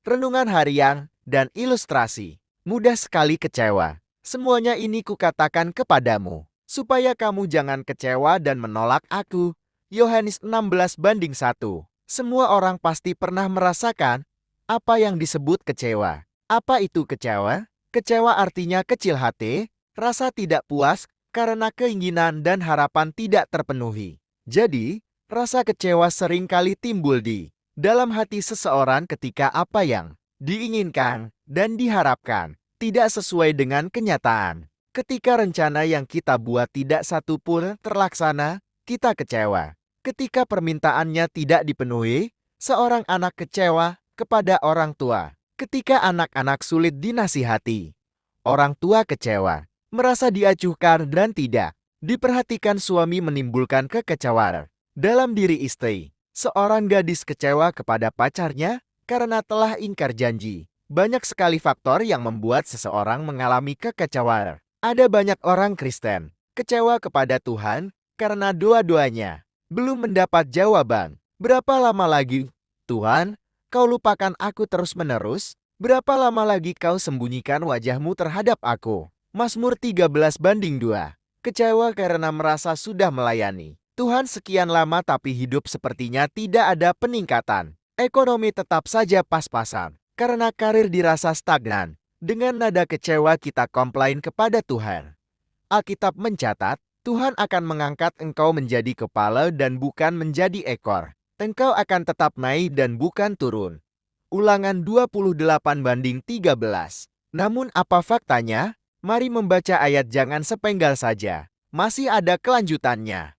renungan harian, dan ilustrasi. Mudah sekali kecewa. Semuanya ini kukatakan kepadamu, supaya kamu jangan kecewa dan menolak aku. Yohanes 16:1. Semua orang pasti pernah merasakan apa yang disebut kecewa. Apa itu kecewa? Kecewa artinya kecil hati, rasa tidak puas karena keinginan dan harapan tidak terpenuhi. Jadi, rasa kecewa sering kali timbul di dalam hati seseorang ketika apa yang diinginkan dan diharapkan tidak sesuai dengan kenyataan. Ketika rencana yang kita buat tidak satu pun terlaksana, kita kecewa. Ketika permintaannya tidak dipenuhi, seorang anak kecewa kepada orang tua. Ketika anak-anak sulit dinasihati, orang tua kecewa, merasa diacuhkan dan tidak diperhatikan. Suami menimbulkan kekecewaan dalam diri istri. Seorang gadis kecewa kepada pacarnya karena telah ingkar janji. Banyak sekali faktor yang membuat seseorang mengalami kekecewaan. Ada banyak orang Kristen kecewa kepada Tuhan karena doa-doanya belum mendapat jawaban. Berapa lama lagi, Tuhan, kau lupakan aku terus-menerus? Berapa lama lagi kau sembunyikan wajahmu terhadap aku? Mazmur 13:2. Kecewa karena merasa sudah melayani Tuhan sekian lama tapi hidup sepertinya tidak ada peningkatan. Ekonomi tetap saja pas-pasan karena karir dirasa stagnan. Dengan nada kecewa kita komplain kepada Tuhan. Alkitab mencatat, Tuhan akan mengangkat engkau menjadi kepala dan bukan menjadi ekor. Engkau akan tetap naik dan bukan turun. Ulangan 28:13. Namun apa faktanya? Mari membaca ayat jangan sepenggal saja. Masih ada kelanjutannya.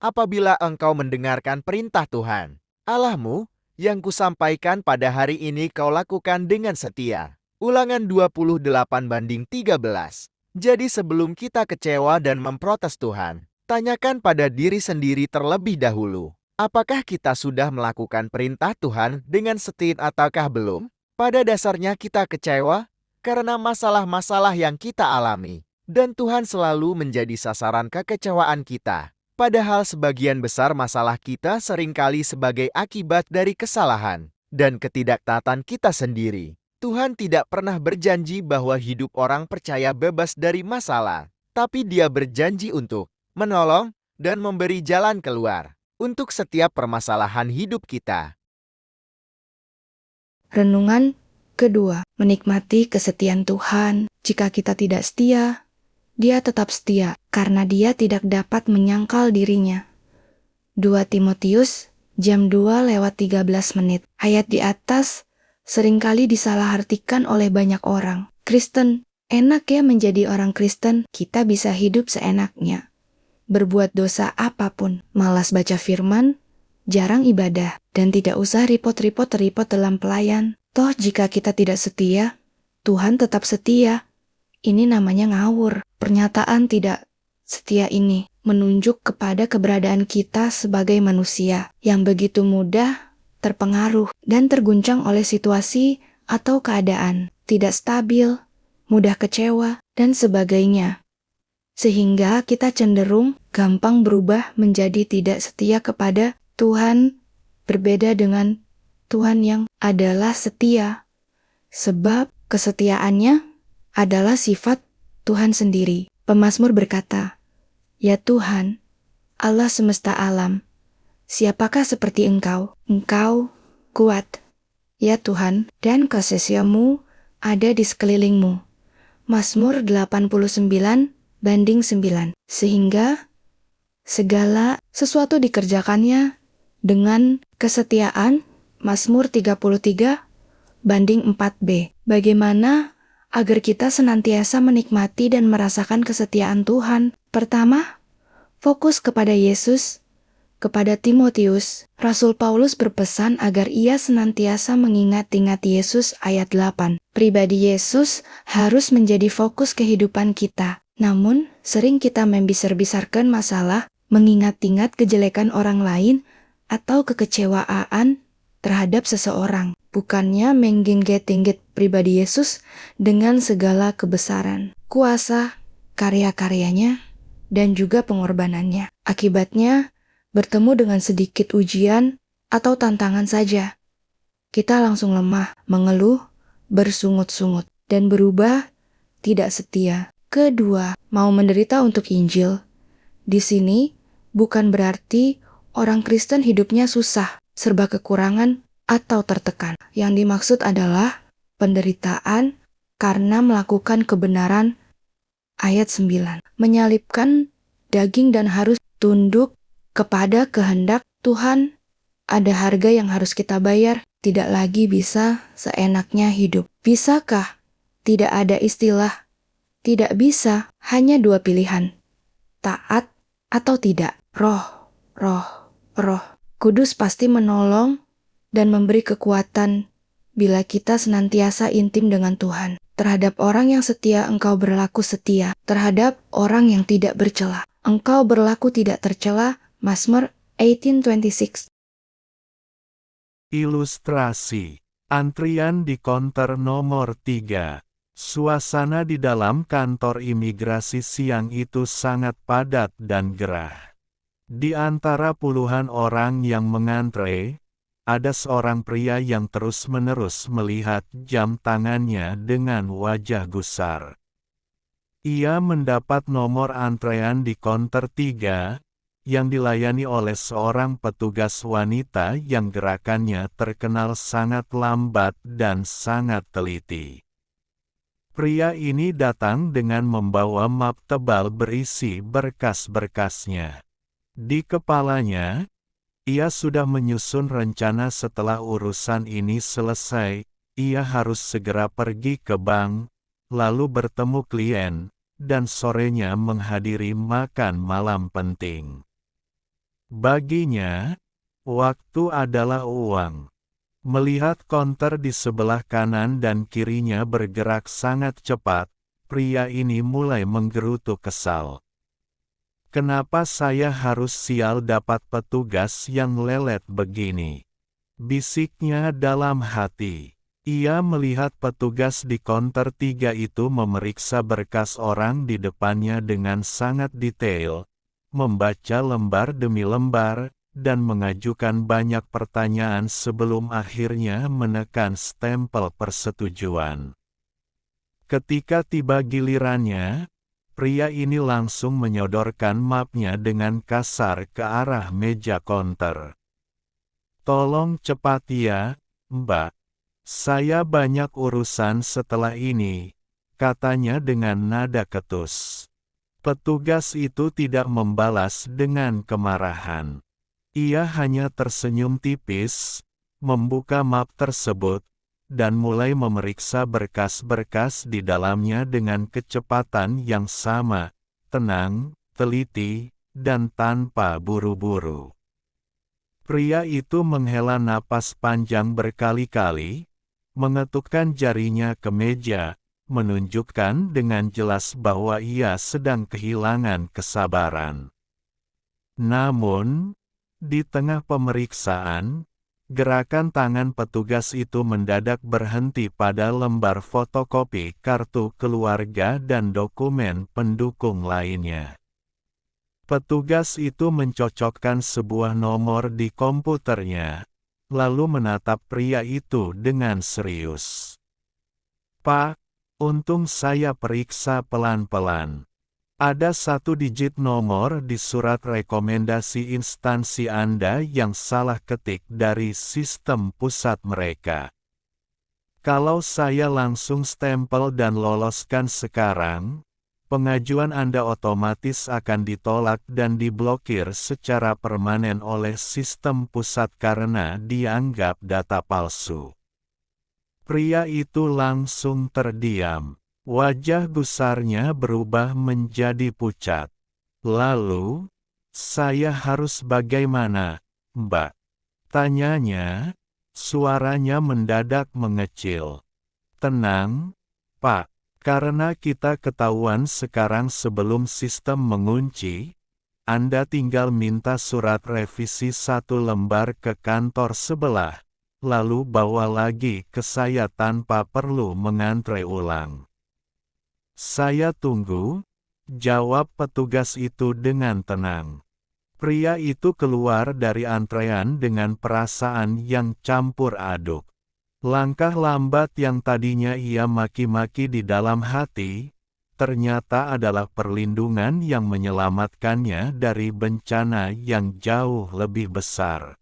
Apabila engkau mendengarkan perintah Tuhan Allahmu, yang kusampaikan pada hari ini kau lakukan dengan setia. Ulangan 28:13. Jadi sebelum kita kecewa dan memprotes Tuhan, tanyakan pada diri sendiri terlebih dahulu. Apakah kita sudah melakukan perintah Tuhan dengan setia ataukah belum? Pada dasarnya kita kecewa karena masalah-masalah yang kita alami. Dan Tuhan selalu menjadi sasaran kekecewaan kita. Padahal sebagian besar masalah kita seringkali sebagai akibat dari kesalahan dan ketidaktaatan kita sendiri. Tuhan tidak pernah berjanji bahwa hidup orang percaya bebas dari masalah, tapi Dia berjanji untuk menolong dan memberi jalan keluar untuk setiap permasalahan hidup kita. Renungan kedua, menikmati kesetiaan Tuhan. Jika kita tidak setia, Dia tetap setia karena Dia tidak dapat menyangkal dirinya. 2 Timotius jam 2:13. Ayat di atas seringkali disalahartikan oleh banyak orang. Kristen, enak ya menjadi orang Kristen, kita bisa hidup seenaknya. Berbuat dosa apapun, malas baca firman, jarang ibadah, dan tidak usah repot-repot dalam pelayan. Toh jika kita tidak setia, Tuhan tetap setia. Ini namanya ngawur. Pernyataan tidak setia ini menunjuk kepada keberadaan kita sebagai manusia yang begitu mudah terpengaruh dan terguncang oleh situasi atau keadaan, tidak stabil, mudah kecewa, dan sebagainya. Sehingga kita cenderung gampang berubah menjadi tidak setia kepada Tuhan, berbeda dengan Tuhan yang adalah setia. Sebab kesetiaannya adalah sifat Tuhan sendiri. Pemazmur berkata, "Ya Tuhan, Allah semesta alam, siapakah seperti Engkau? Engkau kuat, ya Tuhan, dan kasih-Mu ada di sekelilingmu." Mazmur 89:9. Sehingga segala sesuatu dikerjakannya dengan kesetiaan. Mazmur 33:4b. Bagaimana agar kita senantiasa menikmati dan merasakan kesetiaan Tuhan? Pertama, fokus kepada Yesus. Kepada Timotius, Rasul Paulus berpesan agar ia senantiasa mengingat-ingat Yesus. Ayat 8. Pribadi Yesus harus menjadi fokus kehidupan kita. Namun, sering kita membesar-besarkan masalah, mengingat-ingat kejelekan orang lain, atau kekecewaan terhadap seseorang. Bukannya menggingget-inggit pribadi Yesus dengan segala kebesaran, kuasa, karya-karyanya, dan juga pengorbanannya. Akibatnya, bertemu dengan sedikit ujian atau tantangan saja, kita langsung lemah, mengeluh, bersungut-sungut, dan berubah tidak setia. Kedua, mau menderita untuk Injil. Di sini bukan berarti orang Kristen hidupnya susah, serba kekurangan, atau tertekan. Yang dimaksud adalah penderitaan karena melakukan kebenaran. Ayat 9. Menyalibkan daging dan harus tunduk kepada kehendak Tuhan. Ada harga yang harus kita bayar, tidak lagi bisa seenaknya hidup. Bisakah? Tidak ada istilah. Tidak bisa, hanya dua pilihan. Taat atau tidak. Roh. Kudus pasti menolong dan memberi kekuatan bila kita senantiasa intim dengan Tuhan. Terhadap orang yang setia, engkau berlaku setia. Terhadap orang yang tidak bercela, engkau berlaku tidak tercela. Mazmur 18:26. Ilustrasi. Antrian di konter nomor 3. Suasana di dalam kantor imigrasi siang itu sangat padat dan gerah. Di antara puluhan orang yang mengantre, ada seorang pria yang terus-menerus melihat jam tangannya dengan wajah gusar. Ia mendapat nomor antrean di konter 3, yang dilayani oleh seorang petugas wanita yang gerakannya terkenal sangat lambat dan sangat teliti. Pria ini datang dengan membawa map tebal berisi berkas-berkasnya. Di kepalanya, ia sudah menyusun rencana setelah urusan ini selesai, ia harus segera pergi ke bank, lalu bertemu klien, dan sorenya menghadiri makan malam penting. Baginya, waktu adalah uang. Melihat konter di sebelah kanan dan kirinya bergerak sangat cepat, pria ini mulai menggerutu kesal. Kenapa saya harus sial dapat petugas yang lelet begini? Bisiknya dalam hati. Ia melihat petugas di konter 3 itu memeriksa berkas orang di depannya dengan sangat detail, membaca lembar demi lembar, dan mengajukan banyak pertanyaan sebelum akhirnya menekan stempel persetujuan. Ketika tiba gilirannya, pria ini langsung menyodorkan mapnya dengan kasar ke arah meja konter. "Tolong cepat ya, Mbak. Saya banyak urusan setelah ini," katanya dengan nada ketus. Petugas itu tidak membalas dengan kemarahan. Ia hanya tersenyum tipis, membuka map tersebut, dan mulai memeriksa berkas-berkas di dalamnya dengan kecepatan yang sama, tenang, teliti, dan tanpa buru-buru. Pria itu menghela napas panjang berkali-kali, mengetukkan jarinya ke meja, menunjukkan dengan jelas bahwa ia sedang kehilangan kesabaran. Namun, di tengah pemeriksaan, gerakan tangan petugas itu mendadak berhenti pada lembar fotokopi kartu keluarga dan dokumen pendukung lainnya. Petugas itu mencocokkan sebuah nomor di komputernya, lalu menatap pria itu dengan serius. "Pak, untung saya periksa pelan-pelan. Ada satu digit nomor di surat rekomendasi instansi Anda yang salah ketik dari sistem pusat mereka. Kalau saya langsung stempel dan loloskan sekarang, pengajuan Anda otomatis akan ditolak dan diblokir secara permanen oleh sistem pusat karena dianggap data palsu." Pria itu langsung terdiam. Wajah gusarnya berubah menjadi pucat. "Lalu, saya harus bagaimana, Mbak?" tanyanya, suaranya mendadak mengecil. "Tenang, Pak, karena kita ketahuan sekarang sebelum sistem mengunci, Anda tinggal minta surat revisi 1 lembar ke kantor sebelah, lalu bawa lagi ke saya tanpa perlu mengantre ulang." "Saya tunggu," jawab petugas itu dengan tenang. Pria itu keluar dari antrean dengan perasaan yang campur aduk. Langkah lambat yang tadinya ia maki-maki di dalam hati, ternyata adalah perlindungan yang menyelamatkannya dari bencana yang jauh lebih besar.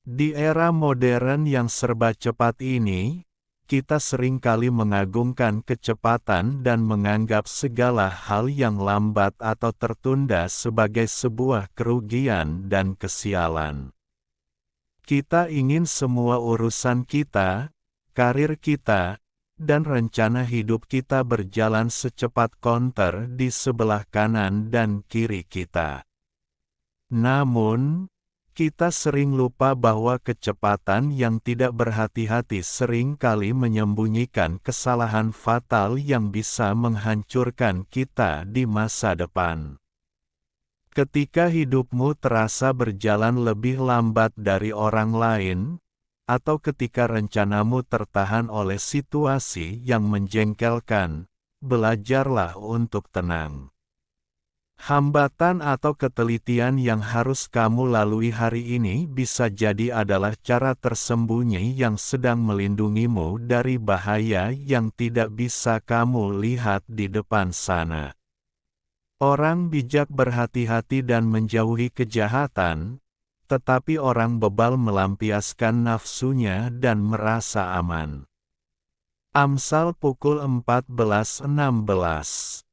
Di era modern yang serba cepat ini, kita seringkali mengagungkan kecepatan dan menganggap segala hal yang lambat atau tertunda sebagai sebuah kerugian dan kesialan. Kita ingin semua urusan kita, karir kita, dan rencana hidup kita berjalan secepat konter di sebelah kanan dan kiri kita. Namun, kita sering lupa bahwa kecepatan yang tidak berhati-hati sering kali menyembunyikan kesalahan fatal yang bisa menghancurkan kita di masa depan. Ketika hidupmu terasa berjalan lebih lambat dari orang lain, atau ketika rencanamu tertahan oleh situasi yang menjengkelkan, belajarlah untuk tenang. Hambatan atau ketelitian yang harus kamu lalui hari ini bisa jadi adalah cara tersembunyi yang sedang melindungimu dari bahaya yang tidak bisa kamu lihat di depan sana. Orang bijak berhati-hati dan menjauhi kejahatan, tetapi orang bebal melampiaskan nafsunya dan merasa aman. Amsal pukul 14.16